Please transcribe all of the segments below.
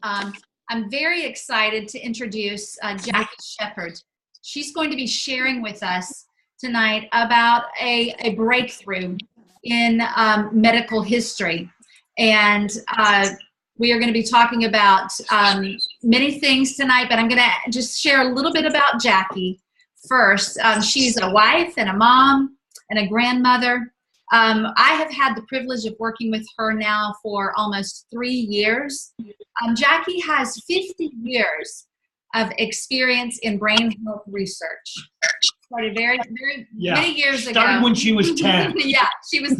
Um, I'm very excited to introduce Jackie Sheppard. She's going to be sharing with us tonight about a breakthrough in medical history. And we are going to be talking about many things tonight, but I'm going to just share a little bit about Jackie first. She's a wife and a mom and a grandmother. I have had the privilege of working with her now for almost 3 years. Jackie has 50 years of experience in brain health research. Started very many years ago. Started when she was 10. Yeah, she was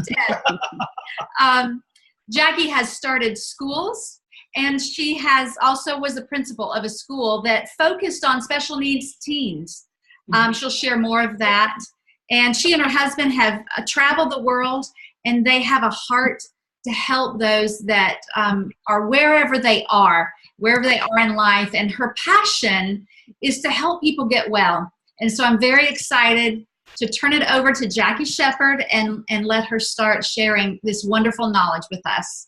10. Jackie has started schools, and she has also was a principal of a school that focused on special needs teens. She'll share more of that. And she and her husband have traveled the world, and they have a heart to help those that are wherever they are in life. And her passion is to help people get well. And so I'm very excited to turn it over to Jackie Sheppard and let her start sharing this wonderful knowledge with us.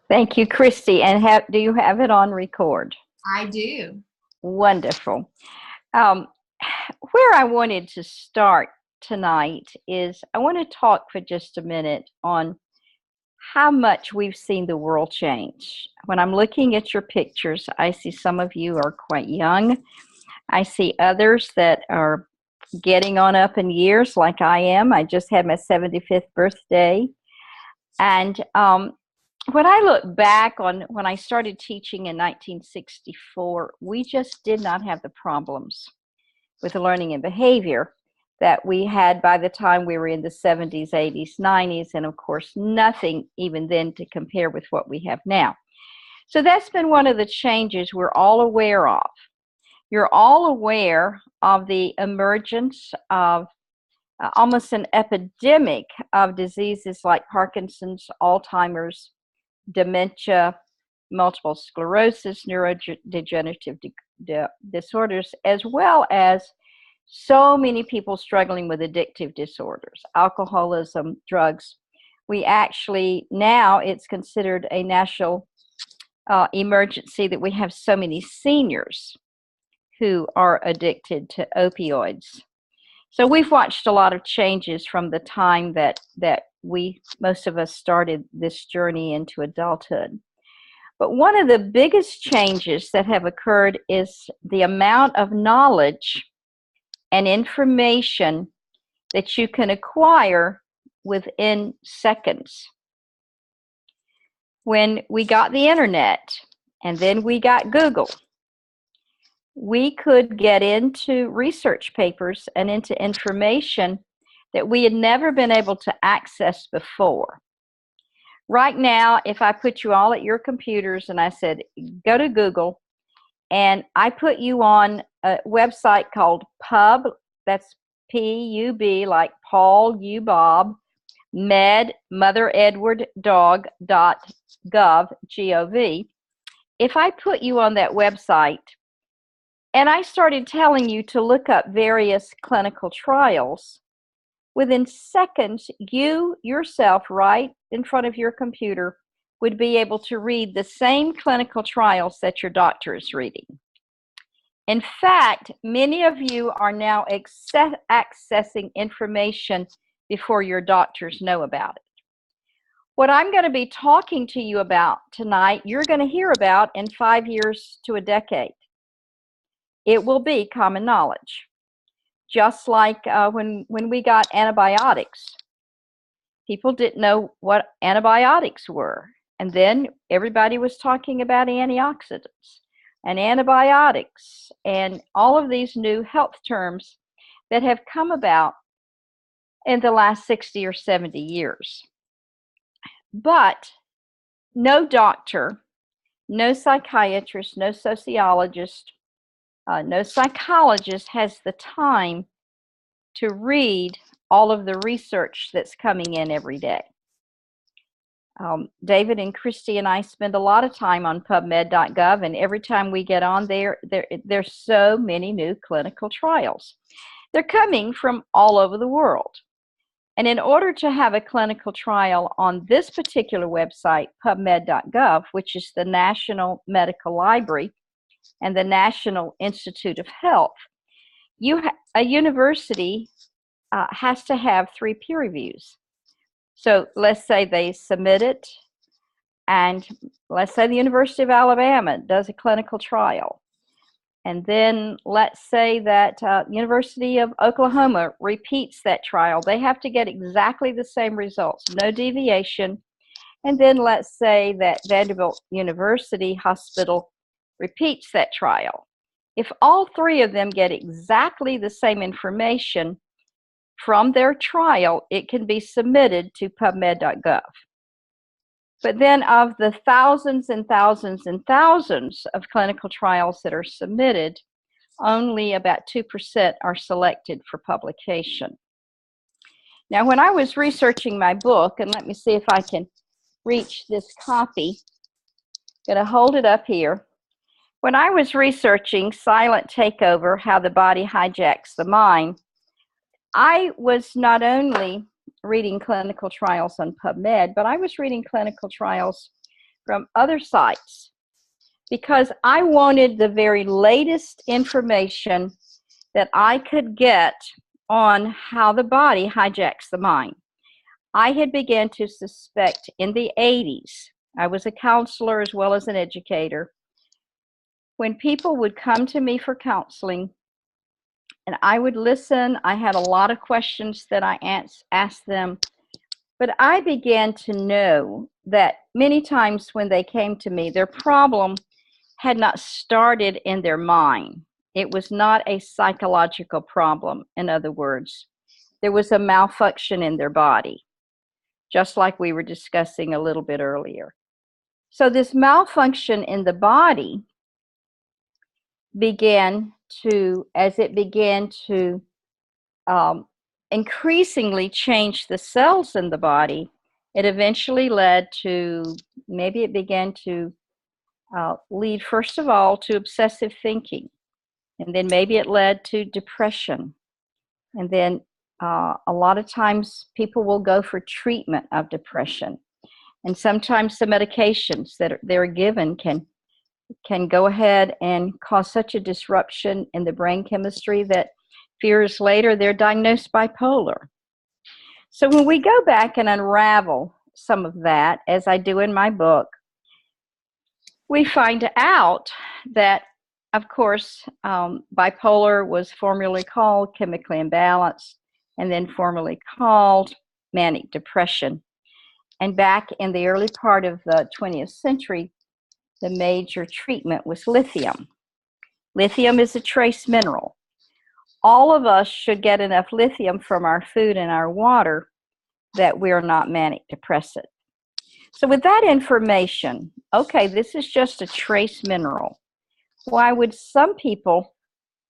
Thank you, Christy. And do you have it on record? I do. Wonderful. Where I wanted to start tonight is I want to talk for just a minute on how much we've seen the world change. When I'm looking at your pictures, I see some of you are quite young. I see others that are getting on up in years like I am. I just had my 75th birthday. And when I look back on when I started teaching in 1964, we just did not have the problems with learning and behavior that we had by the time we were in the 70s, 80s, 90s, and of course nothing even then to compare with what we have now. So that's been one of the changes we're all aware of. You're all aware of the emergence of almost an epidemic of diseases like Parkinson's, Alzheimer's, dementia, multiple sclerosis, neurodegenerative disorders, as well as so many people struggling with addictive disorders, alcoholism, drugs. We actually, now it's considered a national emergency that we have so many seniors who are addicted to opioids. So we've watched a lot of changes from the time that most of us started this journey into adulthood. But one of the biggest changes that have occurred is the amount of knowledge and information that you can acquire within seconds. When we got the internet and then we got Google, we could get into research papers and into information that we had never been able to access before. Right now, if I put you all at your computers and I said, go to Google, and I put you on a website called Pub, that's P-U-B, like Paul, U, Bob, Med, Mother, Edward, Dog, .gov, G-O-V. If I put you on that website, and I started telling you to look up various clinical trials, within seconds, you yourself, right in front of your computer, would be able to read the same clinical trials that your doctor is reading. In fact, many of you are now accessing information before your doctors know about it. What I'm going to be talking to you about tonight, you're going to hear about in 5 years to a decade. It will be common knowledge. Just like when we got antibiotics, people didn't know what antibiotics were. And then everybody was talking about antioxidants and antibiotics and all of these new health terms that have come about in the last 60 or 70 years. But no doctor, no psychiatrist, no sociologist, no psychologist has the time to read all of the research that's coming in every day. David and Christy and I spend a lot of time on PubMed.gov, and every time we get on there's so many new clinical trials. They're coming from all over the world. And in order to have a clinical trial on this particular website, PubMed.gov, which is the National Medical Library and the National Institute of Health, a university has to have 3 peer reviews. So let's say they submit it, and let's say the University of Alabama does a clinical trial. And then let's say that University of Oklahoma repeats that trial. They have to get exactly the same results, no deviation. And then let's say that Vanderbilt University Hospital repeats that trial. If all 3 of them get exactly the same information from their trial, it can be submitted to PubMed.gov. But then of the thousands and thousands and thousands of clinical trials that are submitted, only about 2% are selected for publication. Now, when I was researching my book, and let me see if I can reach this copy, I'm going to hold it up here. When I was researching Silent Takeover, How the Body Hijacks the Mind, I was not only reading clinical trials on PubMed, but I was reading clinical trials from other sites because I wanted the very latest information that I could get on how the body hijacks the mind. I had begun to suspect in the 80s, I was a counselor as well as an educator, when people would come to me for counseling and I would listen. I had a lot of questions that I asked them, but I began to know that many times when they came to me, their problem had not started in their mind. It was not a psychological problem. In other words, there was a malfunction in their body, just like we were discussing a little bit earlier. So this malfunction in the body began to, as it began to increasingly change the cells in the body, it eventually led to, maybe it began to lead first of all to obsessive thinking, and then maybe it led to depression, and then a lot of times people will go for treatment of depression, and sometimes the medications that they're given can go ahead and cause such a disruption in the brain chemistry that years later they're diagnosed bipolar. So when we go back and unravel some of that, as I do in my book, we find out that, of course, bipolar was formerly called chemically imbalanced and then formerly called manic depression. And back in the early part of the 20th century, the major treatment was lithium. Lithium is a trace mineral. All of us should get enough lithium from our food and our water that we're not manic depressive. So with that information, okay, this is just a trace mineral. Why would some people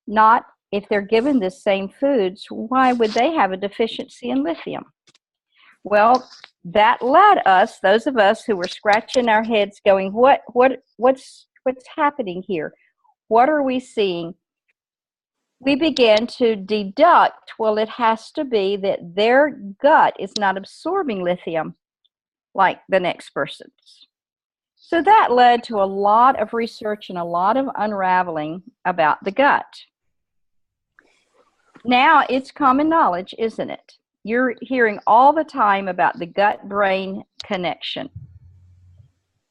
not, if they're given the same foods, why would they have a deficiency in lithium? Well, that led us, those of us who were scratching our heads going, what's happening here? What are we seeing? We began to deduct, well, it has to be that their gut is not absorbing lithium like the next person's. So that led to a lot of research and a lot of unraveling about the gut. Now it's common knowledge, isn't it? You're hearing all the time about the gut-brain connection.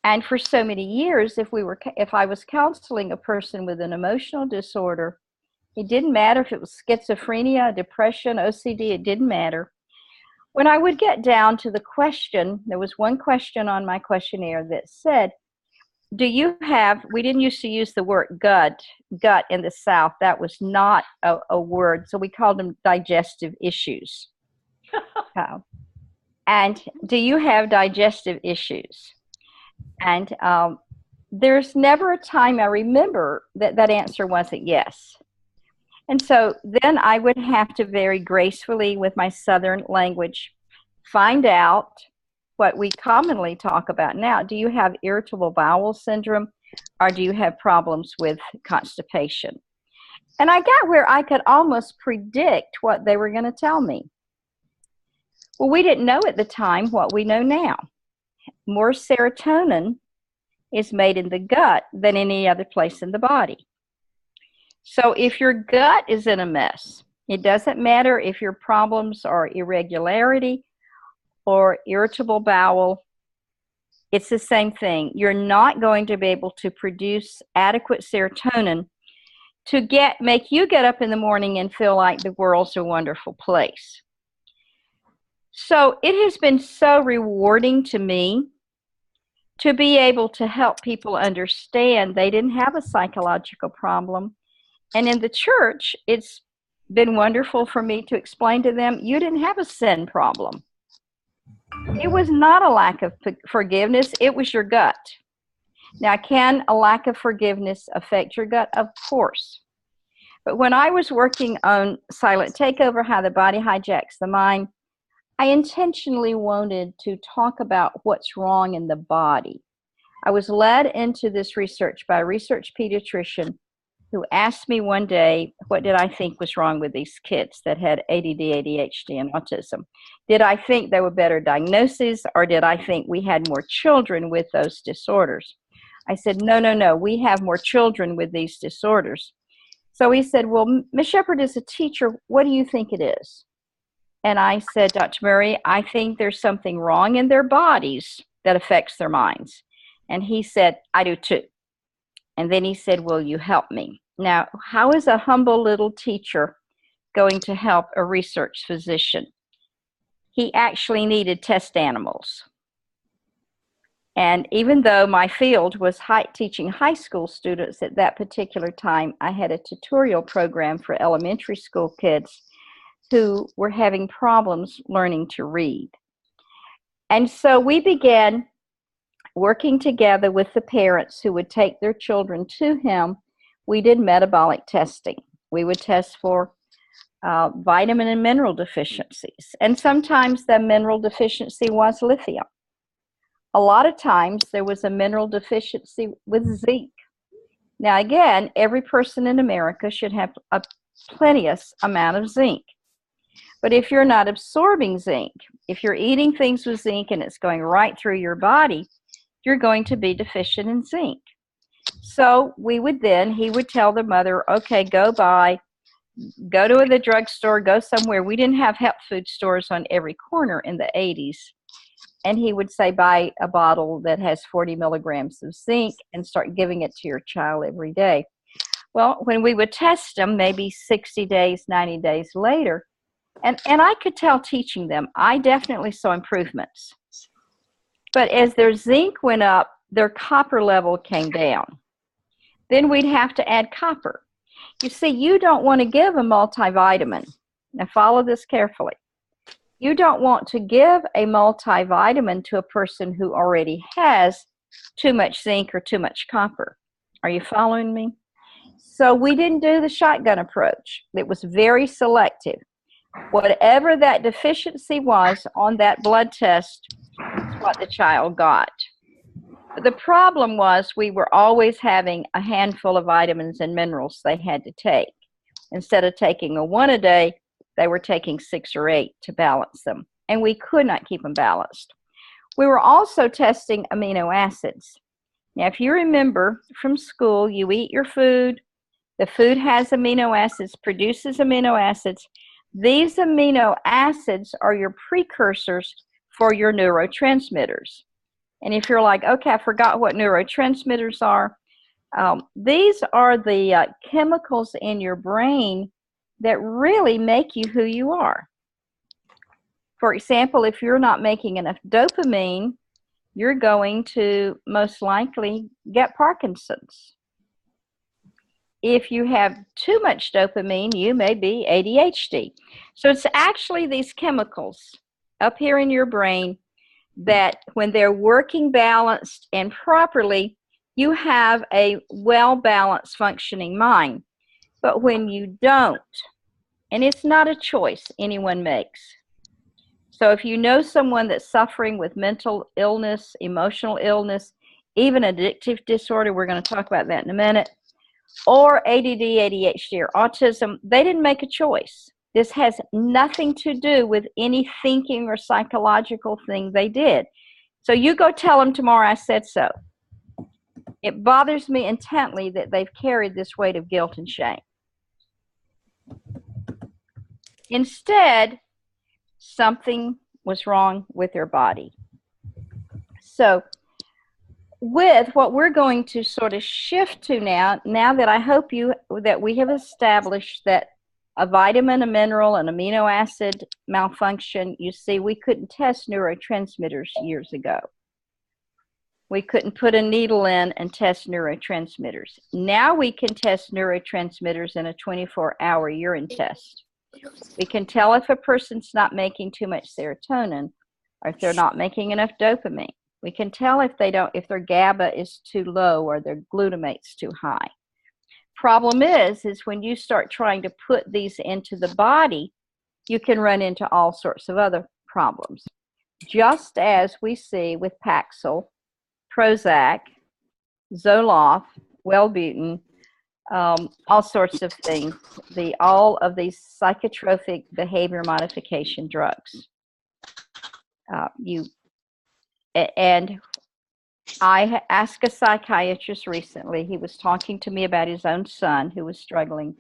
And for so many years, if I was counseling a person with an emotional disorder, it didn't matter if it was schizophrenia, depression, OCD, it didn't matter. When I would get down to the question, there was one question on my questionnaire that said, do you have, we didn't used to use the word gut in the South. That was not a word, so we called them digestive issues. And do you have digestive issues? And there's never a time I remember that answer wasn't yes. And so then I would have to very gracefully, with my Southern language, find out what we commonly talk about now. Do you have irritable bowel syndrome, or do you have problems with constipation? And I got where I could almost predict what they were going to tell me. Well, we didn't know at the time what we know now. More serotonin is made in the gut than any other place in the body. So if your gut is in a mess, it doesn't matter if your problems are irregularity or irritable bowel, it's the same thing. You're not going to be able to produce adequate serotonin to make you get up in the morning and feel like the world's a wonderful place. So it has been so rewarding to me to be able to help people understand they didn't have a psychological problem. And in the church, it's been wonderful for me to explain to them, you didn't have a sin problem. It was not a lack of forgiveness, it was your gut. Now, can a lack of forgiveness affect your gut? Of course. But when I was working on Silent Takeover, How the Body Hijacks the Mind, I intentionally wanted to talk about what's wrong in the body. I was led into this research by a research pediatrician who asked me one day, what did I think was wrong with these kids that had ADD, ADHD, and autism? Did I think there were better diagnoses, or did I think we had more children with those disorders? I said, no, we have more children with these disorders. So he said, well, Ms. Sheppard is a teacher, what do you think it is? And I said, Dr. Murray, I think there's something wrong in their bodies that affects their minds. And he said, I do too. And then he said, will you help me? Now, how is a humble little teacher going to help a research physician? He actually needed test animals. And even though my field was teaching high school students at that particular time, I had a tutorial program for elementary school kids who were having problems learning to read. And so we began working together with the parents who would take their children to him. We did metabolic testing. We would test for vitamin and mineral deficiencies. And sometimes the mineral deficiency was lithium. A lot of times there was a mineral deficiency with zinc. Now again, every person in America should have a plenteous amount of zinc. But if you're not absorbing zinc, if you're eating things with zinc and it's going right through your body, you're going to be deficient in zinc. So he would tell the mother, okay, go to the drugstore, go somewhere. We didn't have health food stores on every corner in the 80s. And he would say, buy a bottle that has 40 milligrams of zinc and start giving it to your child every day. Well, when we would test them, maybe 60 days, 90 days later, and I could tell teaching them, I definitely saw improvements. But as their zinc went up, their copper level came down. Then we'd have to add copper. You see, you don't want to give a multivitamin. Now follow this carefully. You don't want to give a multivitamin to a person who already has too much zinc or too much copper. Are you following me? So we didn't do the shotgun approach. It was very selective. Whatever that deficiency was on that blood test is what the child got. But the problem was we were always having a handful of vitamins and minerals they had to take. Instead of taking one a day, they were taking 6 or 8 to balance them, and we could not keep them balanced. We were also testing amino acids. Now, if you remember from school, you eat your food, the food has amino acids, produces amino acids. These amino acids are your precursors for your neurotransmitters. And if you're like, okay, I forgot what neurotransmitters are, these are the chemicals in your brain that really make you who you are. For example, if you're not making enough dopamine, you're going to most likely get Parkinson's. If you have too much dopamine, you may be ADHD. So it's actually these chemicals up here in your brain that when they're working balanced and properly, you have a well-balanced functioning mind. But when you don't, and it's not a choice anyone makes. So if you know someone that's suffering with mental illness, emotional illness, even addictive disorder, we're going to talk about that in a minute, or ADD, ADHD, or autism, they didn't make a choice. This has nothing to do with any thinking or psychological thing they did. So you go tell them tomorrow I said so. It bothers me intently that they've carried this weight of guilt and shame. Instead, something was wrong with their body. So with what we're going to sort of shift to now that I hope that we have established that a vitamin, a mineral, an amino acid malfunction, you see, we couldn't test neurotransmitters years ago. We couldn't put a needle in and test neurotransmitters. Now we can test neurotransmitters in a 24-hour urine test. We can tell if a person's not making too much serotonin or if they're not making enough dopamine. We can tell if their GABA is too low or their glutamate's too high. Problem is when you start trying to put these into the body, you can run into all sorts of other problems. Just as we see with Paxil, Prozac, Zoloft, Wellbutrin, all sorts of things, all of these psychotropic behavior modification drugs. And I asked a psychiatrist recently, he was talking to me about his own son who was struggling.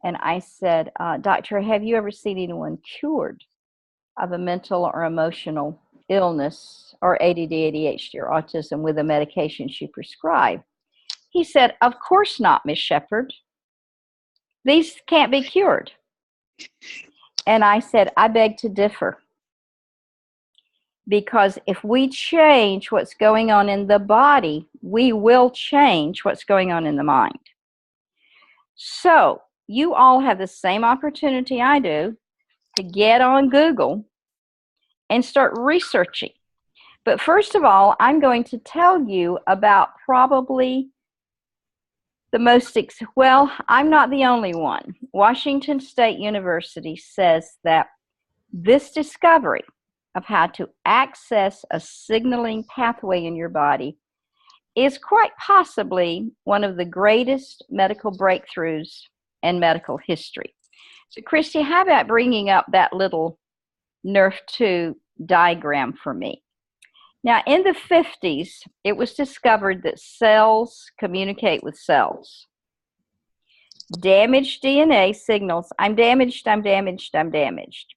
And I said, Doctor, have you ever seen anyone cured of a mental or emotional illness or ADD, ADHD, or autism with the medications you prescribe? He said, of course not, Miss Sheppard. These can't be cured. And I said, I beg to differ. Because if we change what's going on in the body, we will change what's going on in the mind. So you all have the same opportunity I do to get on Google and start researching. But first of all, I'm going to tell you about probably the most, well, I'm not the only one. Washington State University says that this discovery of how to access a signaling pathway in your body is quite possibly one of the greatest medical breakthroughs in medical history. So, Christy, how about bringing up that little Nrf2 diagram for me? Now, in the 50s, it was discovered that cells communicate with cells. Damaged DNA signals, I'm damaged, I'm damaged, I'm damaged.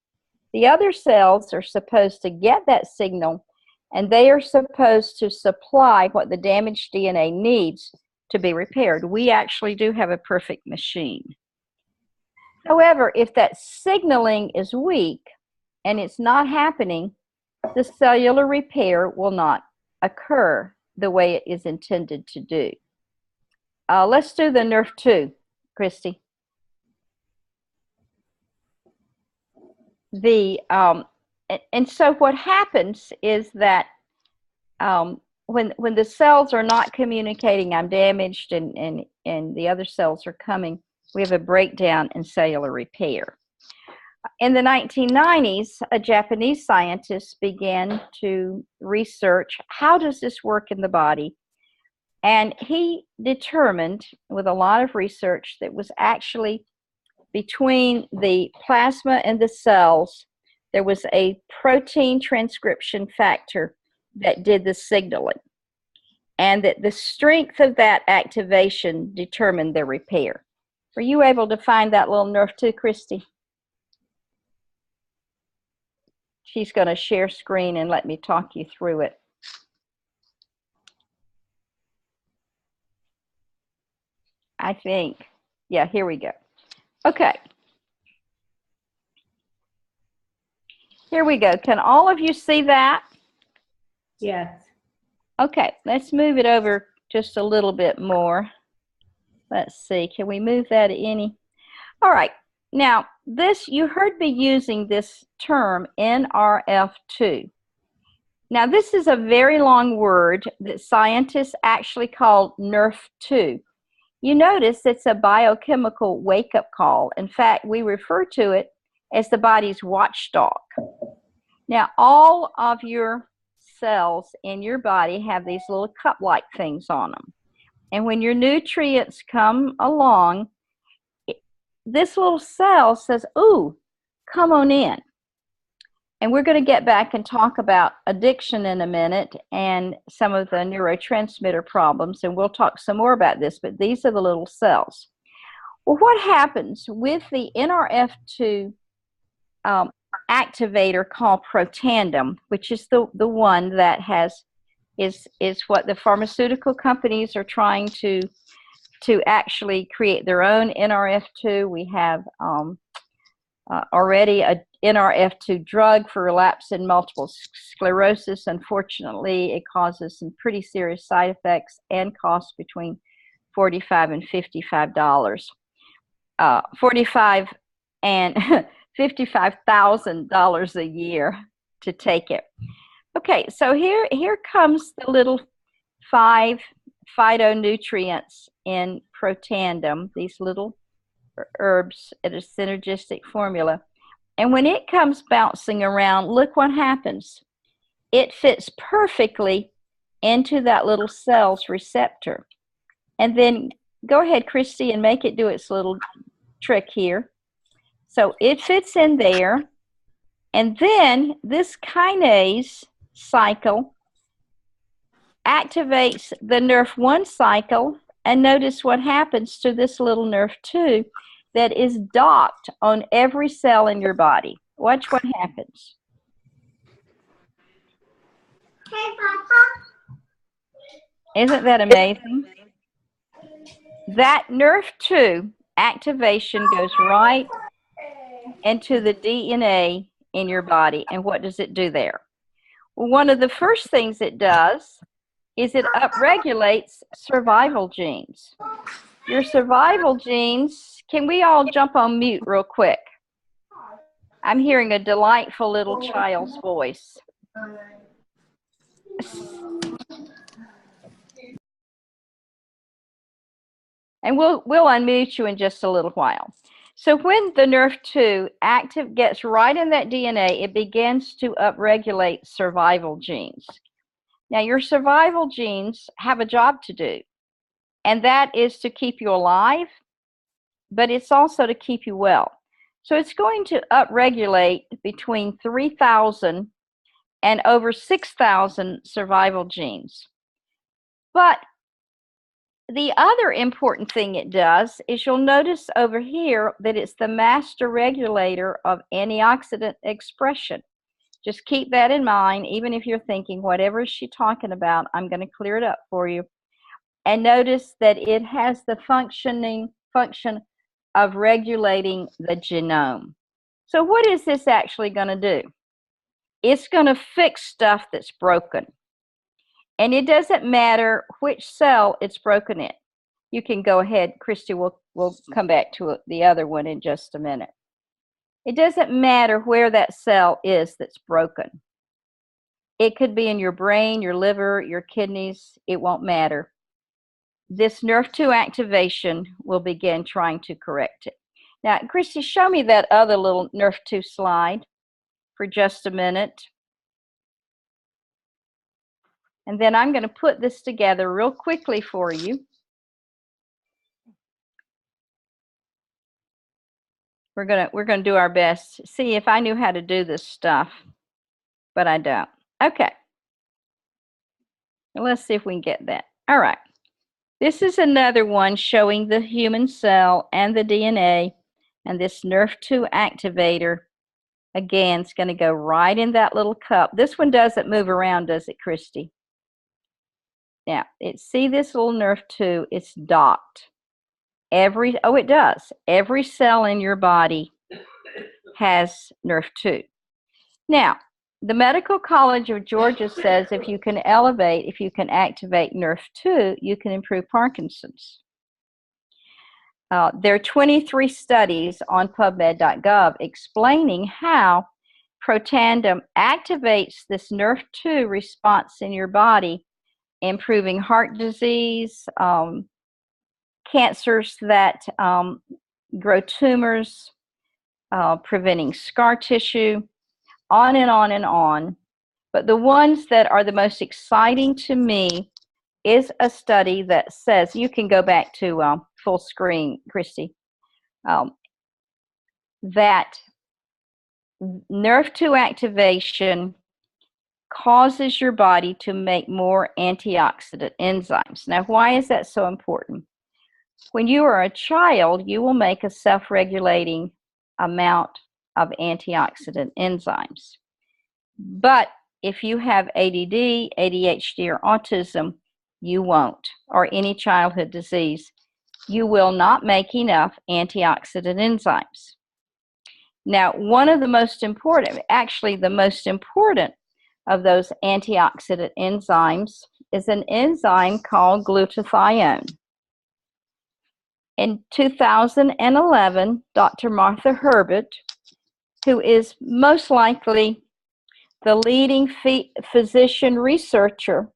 The other cells are supposed to get that signal, and they are supposed to supply what the damaged DNA needs to be repaired. We actually do have a perfect machine. However, if that signaling is weak and it's not happening, the cellular repair will not occur the way it is intended to do. Let's do the Nrf2, Christy. And so what happens is that when the cells are not communicating, I'm damaged, and the other cells are coming, we have a breakdown in cellular repair. In the 1990s, a Japanese scientist began to research how does this work in the body, and he determined with a lot of research that was actually between the plasma and the cells, there was a protein transcription factor that did the signaling, and that the strength of that activation determined the repair. Were you able to find that little Nrf2, Christy? She's going to share screen and let me talk you through it. I think, yeah, here we go. Okay. Here we go. Can all of you see that? Yes. Okay, let's move it over just a little bit more. Let's see, can we move that any? All right, now this, you heard me using this term Nrf2. Now this is a very long word that scientists actually call Nrf2. You notice it's a biochemical wake-up call. In fact, we refer to it as the body's watchdog. Now, all of your cells in your body have these little cup-like things on them. And when your nutrients come along, this little cell says, ooh, come on in. And we're going to get back and talk about addiction in a minute and some of the neurotransmitter problems, and we'll talk some more about this, but these are the little cells. Well, what happens with the Nrf2 activator called Protandim, which is the one that is what the pharmaceutical companies are trying to actually create their own Nrf2. We have already a Nrf2 drug for relapse in multiple sclerosis. Unfortunately, it causes some pretty serious side effects and costs between $45 and $55. $45 and $55,000 a year to take it. Okay, so here comes the little 5 phytonutrients in Protandim, these little herbs at a synergistic formula. And when it comes bouncing around, look what happens. It fits perfectly into that little cell's receptor. And then go ahead, Christy, and make it do its little trick here. So it fits in there. And then this kinase cycle activates the Nrf1 cycle. And notice what happens to this little Nrf2 that is docked on every cell in your body. Watch what happens. Hey, Papa. Isn't that amazing? That Nrf2 activation goes right into the DNA in your body. And what does it do there? Well, one of the first things it does is it upregulates survival genes. Your survival genes, can we all jump on mute real quick? I'm hearing a delightful little child's voice. And we'll unmute you in just a little while. So when the Nrf2 gets right in that DNA, it begins to upregulate survival genes. Now, your survival genes have a job to do, and that is to keep you alive, but it's also to keep you well. So it's going to upregulate between 3,000 and over 6,000 survival genes. But the other important thing it does is you'll notice over here that it's the master regulator of antioxidant expression. Just keep that in mind, even if you're thinking, whatever is she talking about, I'm going to clear it up for you. And notice that it has the function of regulating the genome. So what is this actually going to do? It's going to fix stuff that's broken. And it doesn't matter which cell it's broken in. You can go ahead, Christy, we'll come back to the other one in just a minute. It doesn't matter where that cell is that's broken. It could be in your brain, your liver, your kidneys, it won't matter. This Nrf2 activation will begin trying to correct it. Now, Christy, show me that other little Nrf2 slide for just a minute. And then I'm going to put this together real quickly for you. We're going to do our best. See if I knew how to do this stuff, but I don't. Okay. Let's see if we can get that. All right. This is another one showing the human cell and the DNA, and this Nrf2 activator, again, is going to go right in that little cup. This one doesn't move around, does it, Christy? Now, see this little Nrf2, it's docked. It does. Every cell in your body has Nrf2. Now, the Medical College of Georgia says if you can activate Nrf2, you can improve Parkinson's. There are 23 studies on PubMed.gov explaining how Protandim activates this Nrf2 response in your body, improving heart disease, cancers that grow tumors, preventing scar tissue, on and on and on. But the ones that are the most exciting to me is a study that says, you can go back to full screen, Christy, that Nrf2 activation causes your body to make more antioxidant enzymes. Now, why is that so important? When you are a child, you will make a self-regulating amount of antioxidant enzymes. But if you have ADD, ADHD, or autism, you won't, or any childhood disease. You will not make enough antioxidant enzymes. Now, one of the most important, actually the most important of those antioxidant enzymes is an enzyme called glutathione. In 2011, Dr. Martha Herbert, who is most likely the leading physician researcher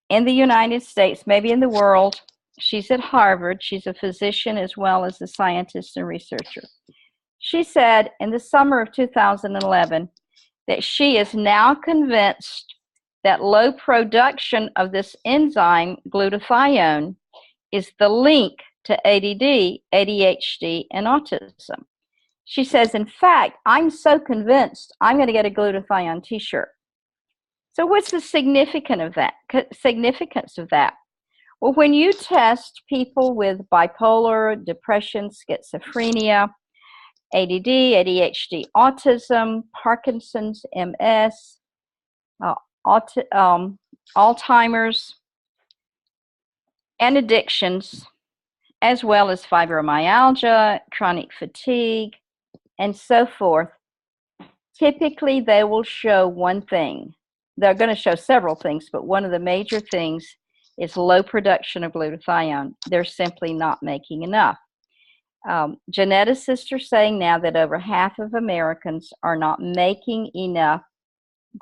in the United States, maybe in the world. She's at Harvard. She's a physician as well as a scientist and researcher. She said in the summer of 2011 that she is now convinced that low production of this enzyme, glutathione, is the link to ADD, ADHD, and autism. She says, in fact, I'm so convinced I'm going to get a glutathione t-shirt. So what's the significance of that? Well, when you test people with bipolar, depression, schizophrenia, ADD, ADHD, autism, Parkinson's, MS, Alzheimer's, and addictions, as well as fibromyalgia, chronic fatigue, and so forth, typically they will show one thing. They're going to show several things, but one of the major things is low production of glutathione. They're simply not making enough. Geneticists are saying now that over half of Americans are not making enough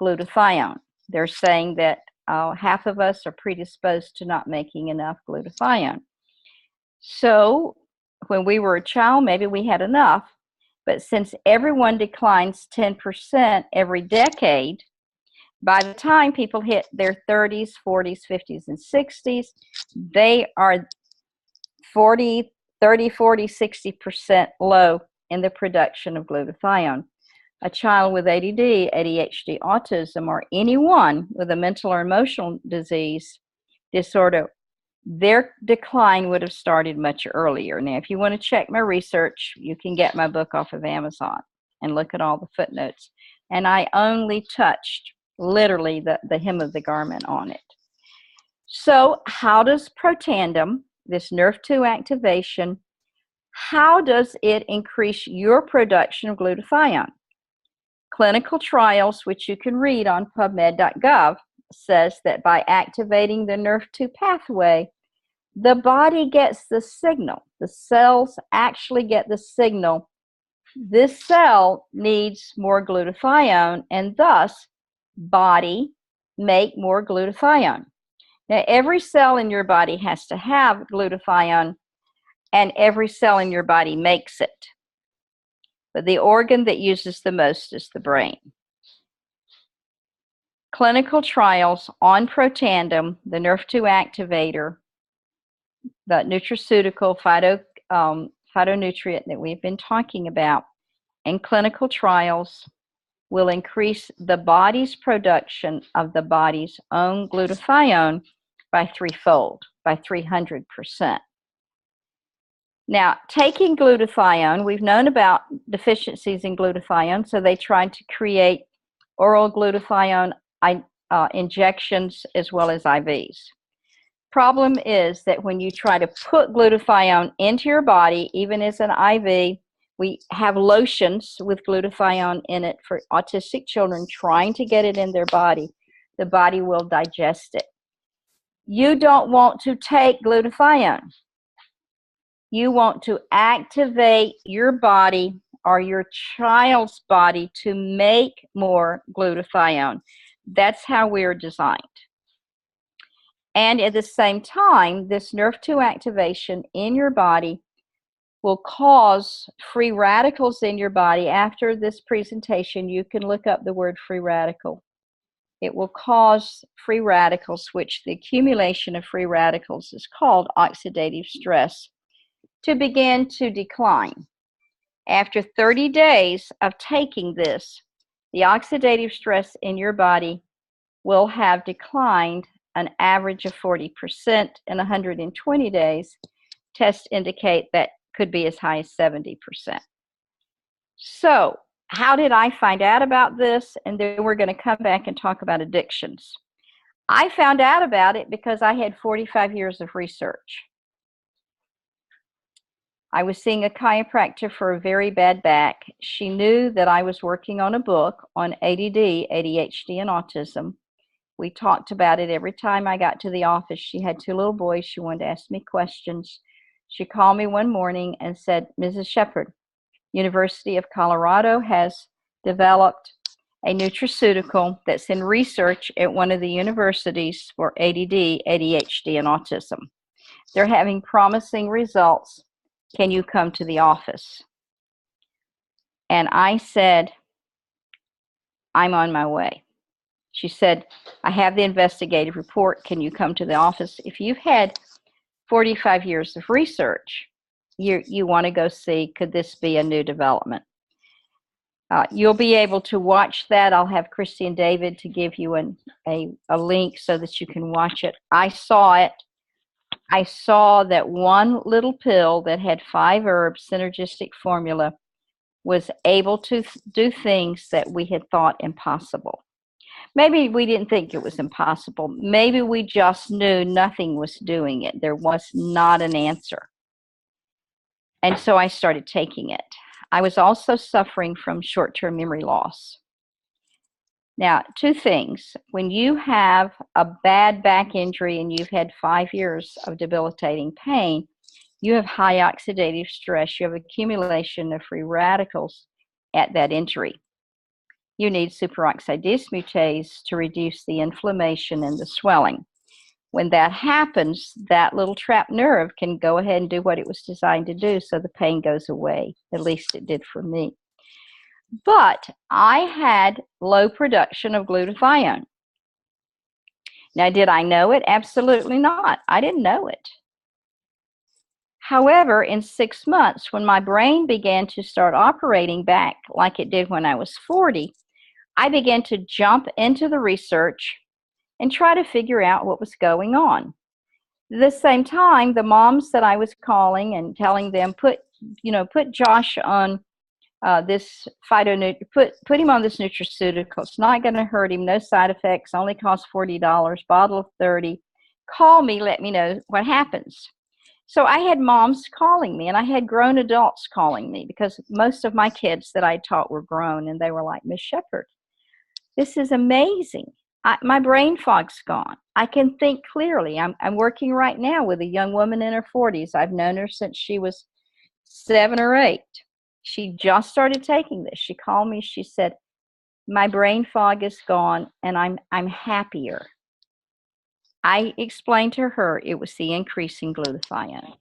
glutathione. They're saying that half of us are predisposed to not making enough glutathione. So when we were a child, maybe we had enough, but since everyone declines 10% every decade, by the time people hit their 30s, 40s, 50s, and 60s, they are 30, 40, 60% low in the production of glutathione. A child with ADD, ADHD, autism, or anyone with a mental or emotional disorder, their decline would have started much earlier. Now, if you want to check my research, you can get my book off of Amazon and look at all the footnotes. And I only touched literally the hem of the garment on it. So how does Protandim, this Nrf2 activation, how does it increase your production of glutathione? Clinical trials, which you can read on PubMed.gov, says that by activating the Nrf2 pathway, the body gets the signal. The cells actually get the signal. This cell needs more glutathione, and thus, body make more glutathione. Now, every cell in your body has to have glutathione, and every cell in your body makes it. But the organ that uses the most is the brain. Clinical trials on Protandim, the Nrf2 activator, the nutraceutical phytonutrient that we've been talking about, and clinical trials will increase the body's production of the body's own glutathione by threefold, by 300%. Now, taking glutathione, we've known about deficiencies in glutathione, so they tried to create oral glutathione injections as well as IVs. Problem is that when you try to put glutathione into your body, even as an IV, we have lotions with glutathione in it for autistic children trying to get it in their body. The body will digest it. You don't want to take glutathione. You want to activate your body or your child's body to make more glutathione. That's how we're designed. And at the same time, this Nrf2 activation in your body will cause free radicals in your body. After this presentation, you can look up the word free radical. It will cause free radicals, which the accumulation of free radicals is called oxidative stress, to begin to decline. After 30 days of taking this, the oxidative stress in your body will have declined an average of 40% in 120 days. Tests indicate that could be as high as 70%. So, how did I find out about this? And then we're going to come back and talk about addictions. I found out about it because I had 45 years of research. I was seeing a chiropractor for a very bad back. She knew that I was working on a book on ADD, ADHD, and autism. We talked about it every time I got to the office. She had 2 little boys. She wanted to ask me questions. She called me one morning and said, Mrs. Sheppard, University of Colorado has developed a nutraceutical that's in research at one of the universities for ADD, ADHD, and autism. They're having promising results. Can you come to the office? And I said, I'm on my way. She said, I have the investigative report. Can you come to the office? If you've had 45 years of research, you want to go see, could this be a new development? You'll be able to watch that. I'll have Christy and David to give you a link so that you can watch it. I saw it. I saw that one little pill that had 5 herbs, synergistic formula, was able to do things that we had thought impossible. Maybe we didn't think it was impossible. Maybe we just knew nothing was doing it. There was not an answer. And so I started taking it. I was also suffering from short-term memory loss. Now, 2 things. When you have a bad back injury and you've had 5 years of debilitating pain, you have high oxidative stress. You have accumulation of free radicals at that injury. You need superoxide dismutase to reduce the inflammation and the swelling. When that happens, that little trapped nerve can go ahead and do what it was designed to do, so the pain goes away. At least it did for me. But I had low production of glutathione. Now, did I know it? Absolutely not. I didn't know it. However, in 6 months, when my brain began to start operating back like it did when I was 40, I began to jump into the research and try to figure out what was going on. At the same time, the moms that I was calling and telling them, put Josh on this put him on this nutraceutical. It's not going to hurt him. No side effects. Only costs $40. Bottle of 30. Call me. Let me know what happens. So I had moms calling me, and I had grown adults calling me because most of my kids that I taught were grown, and they were like, Miss Sheppard, this is amazing. My brain fog's gone. I can think clearly. I'm working right now with a young woman in her 40s. I've known her since she was 7 or 8. She just started taking this. She called me. She said, my brain fog is gone, and I'm happier. I explained to her it was the increase in glutathione.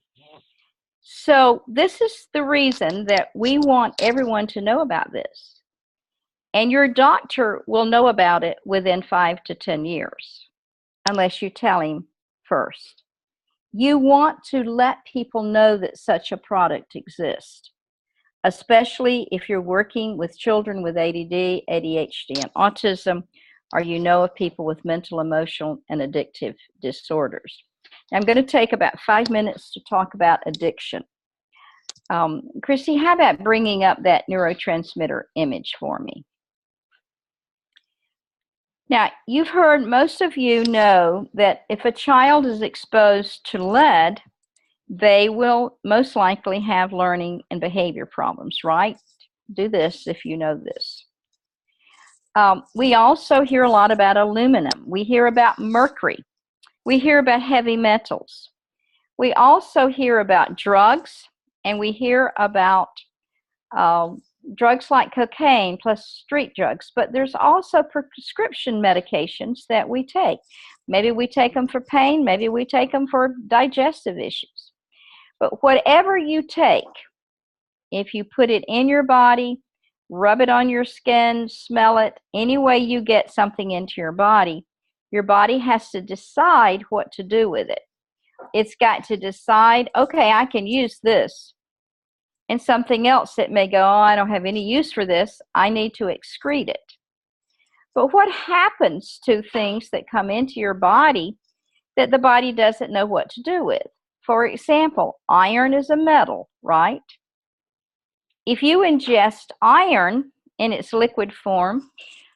So this is the reason that we want everyone to know about this. And your doctor will know about it within 5 to 10 years, unless you tell him first. You want to let people know that such a product exists, especially if you're working with children with ADD, ADHD, and autism, or you know of people with mental, emotional, and addictive disorders. I'm going to take about 5 minutes to talk about addiction. Christy, how about bringing up that neurotransmitter image for me? Now, you've heard, most of you know that if a child is exposed to lead, they will most likely have learning and behavior problems, right? Do this if you know this. We also hear a lot about aluminum. We hear about mercury. We hear about heavy metals. We also hear about drugs, and we hear about drugs like cocaine plus street drugs. But there's also prescription medications that we take. Maybe we take them for pain. Maybe we take them for digestive issues. But whatever you take, if you put it in your body, rub it on your skin, smell it, any way you get something into your body has to decide what to do with it. It's got to decide, okay, I can use this, and something else that may go, oh, I don't have any use for this, I need to excrete it. But what happens to things that come into your body that the body doesn't know what to do with? For example, iron is a metal, right? If you ingest iron in its liquid form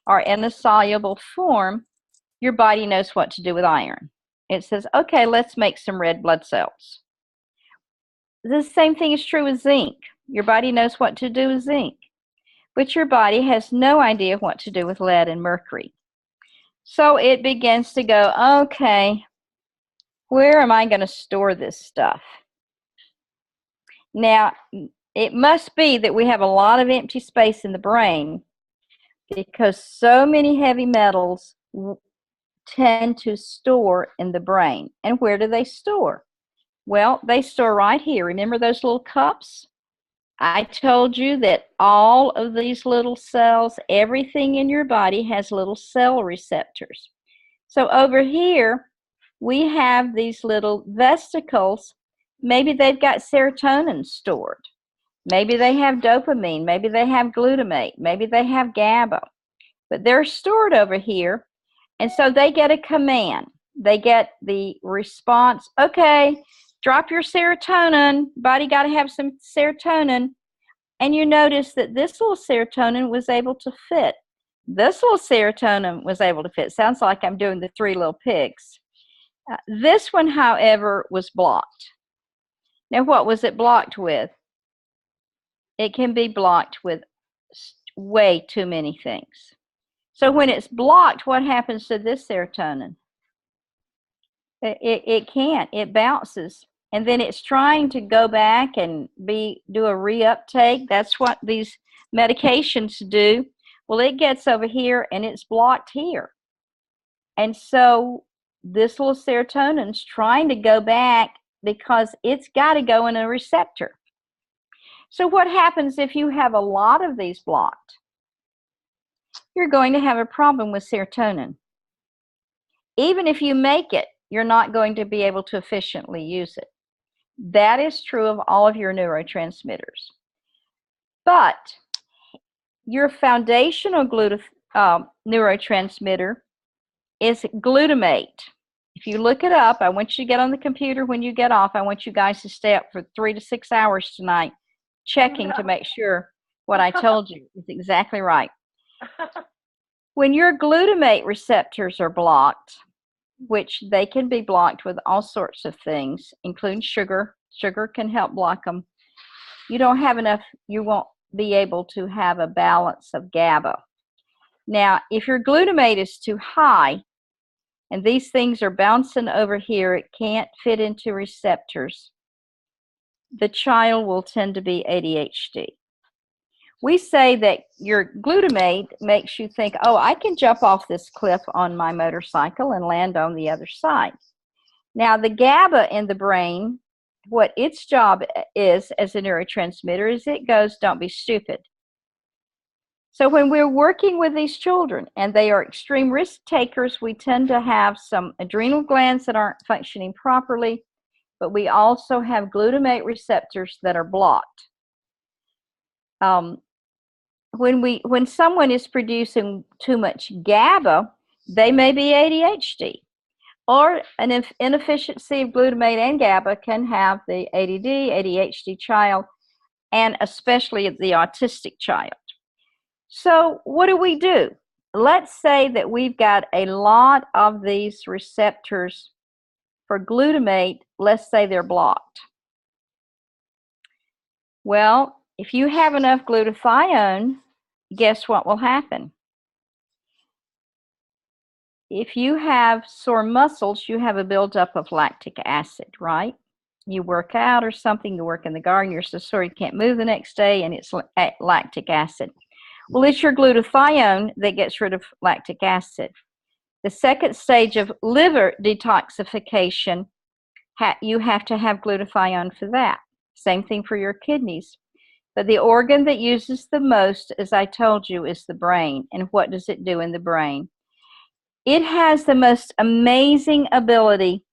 or in a soluble form, your body knows what to do with iron. It says, okay, let's make some red blood cells. The same thing is true with zinc. Your body knows what to do with zinc, but your body has no idea what to do with lead and mercury. So it begins to go, okay, where am I going to store this stuff? Now, it must be that we have a lot of empty space in the brain because so many heavy metals tend to store in the brain. And where do they store? Well, they store right here. Remember those little cups? I told you that all of these little cells, everything in your body has little cell receptors. So over here, we have these little vesicles. Maybe they've got serotonin stored. Maybe they have dopamine. Maybe they have glutamate. Maybe they have GABA. But they're stored over here. And so they get a command. They get the response, okay, drop your serotonin. Body got to have some serotonin. And you notice that this little serotonin was able to fit. This little serotonin was able to fit. Sounds like I'm doing the Three Little Pigs. This one, however, was blocked. Now, what was it blocked with? It can be blocked with way too many things. So when it's blocked, what happens to this serotonin? It can't. It bounces. And then it's trying to go back and do a reuptake. That's what these medications do. Well, it gets over here and it's blocked here. And so this little serotonin's trying to go back because it's got to go in a receptor. So what happens if you have a lot of these blocked? You're going to have a problem with serotonin. Even if you make it, you're not going to be able to efficiently use it. That is true of all of your neurotransmitters. But your foundational neurotransmitter is glutamate. If you look it up, I want you to get on the computer when you get off. I want you guys to stay up for 3 to 6 hours tonight checking to make sure what I told you is exactly right. When your glutamate receptors are blocked, which they can be blocked with all sorts of things, including sugar. Sugar can help block them. You don't have enough, you won't be able to have a balance of GABA. Now, if your glutamate is too high, and these things are bouncing over here, it can't fit into receptors, the child will tend to be ADHD. We say that your glutamate makes you think, oh, I can jump off this cliff on my motorcycle and land on the other side. Now, the GABA in the brain, what its job is as a neurotransmitter is it goes, don't be stupid. So when we're working with these children and they are extreme risk takers, we tend to have some adrenal glands that aren't functioning properly, but we also have glutamate receptors that are blocked. When someone is producing too much GABA, they may be ADHD. Or an inefficiency of glutamate and GABA can have the ADD, ADHD child, and especially the autistic child. So what do? Let's say that we've got a lot of these receptors for glutamate. Let's say they're blocked. Well, if you have enough glutathione, guess what will happen? If you have sore muscles, you have a buildup of lactic acid, right? You work out or something, you work in the garden, you're so sore you can't move the next day, and it's lactic acid. Well, it's your glutathione that gets rid of lactic acid. The second stage of liver detoxification, you have to have glutathione for that. Same thing for your kidneys. But the organ that uses the most, as I told you, is the brain. And what does it do in the brain? It has the most amazing ability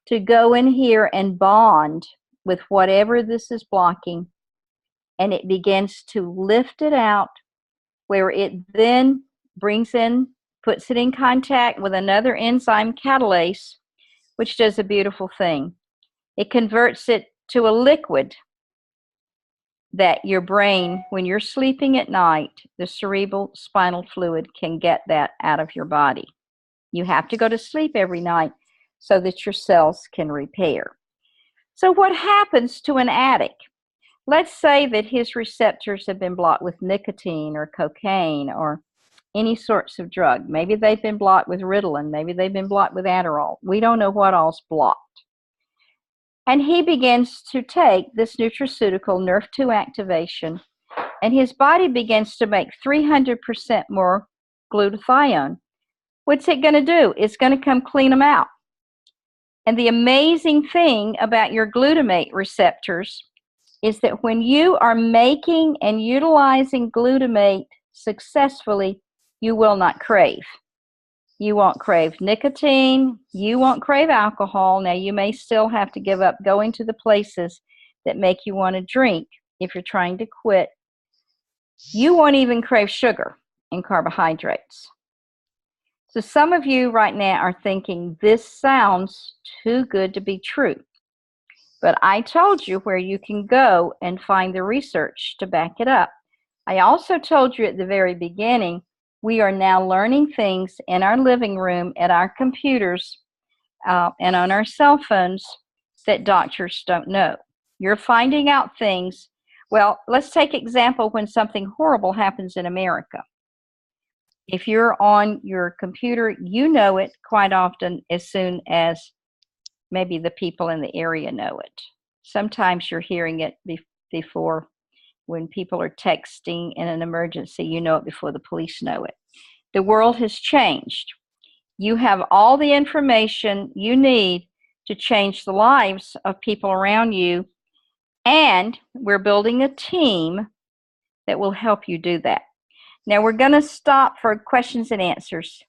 to go in here and bond with whatever this is blocking and it begins to lift it out, where it then puts it in contact with another enzyme, catalase, which does a beautiful thing. It converts it to a liquid that your brain, when you're sleeping at night, the cerebral spinal fluid can get that out of your body. You have to go to sleep every night so that your cells can repair. So what happens to an addict? Let's say that his receptors have been blocked with nicotine or cocaine or any sorts of drug. Maybe they've been blocked with Ritalin. Maybe they've been blocked with Adderall. We don't know what all's blocked. And he begins to take this nutraceutical Nrf2 activation, and his body begins to make 300% more glutathione. What's it going to do? It's going to come clean them out. And the amazing thing about your glutamate receptors is that when you are making and utilizing glutamate successfully, you will not crave. You won't crave nicotine. You won't crave alcohol. Now, you may still have to give up going to the places that make you want to drink if you're trying to quit. You won't even crave sugar and carbohydrates. So some of you right now are thinking, this sounds too good to be true. But I told you where you can go and find the research to back it up. I also told you at the very beginning, we are now learning things in our living room, at our computers, and on our cell phones that doctors don't know. You're finding out things. Well, let's take example when something horrible happens in America. If you're on your computer, you know it quite often as soon as maybe the people in the area know it. Sometimes you're hearing it before. When people are texting in an emergency, you know it before the police know it. The world has changed. You have all the information you need to change the lives of people around you, and we're building a team that will help you do that. Now we're going to stop for questions and answers.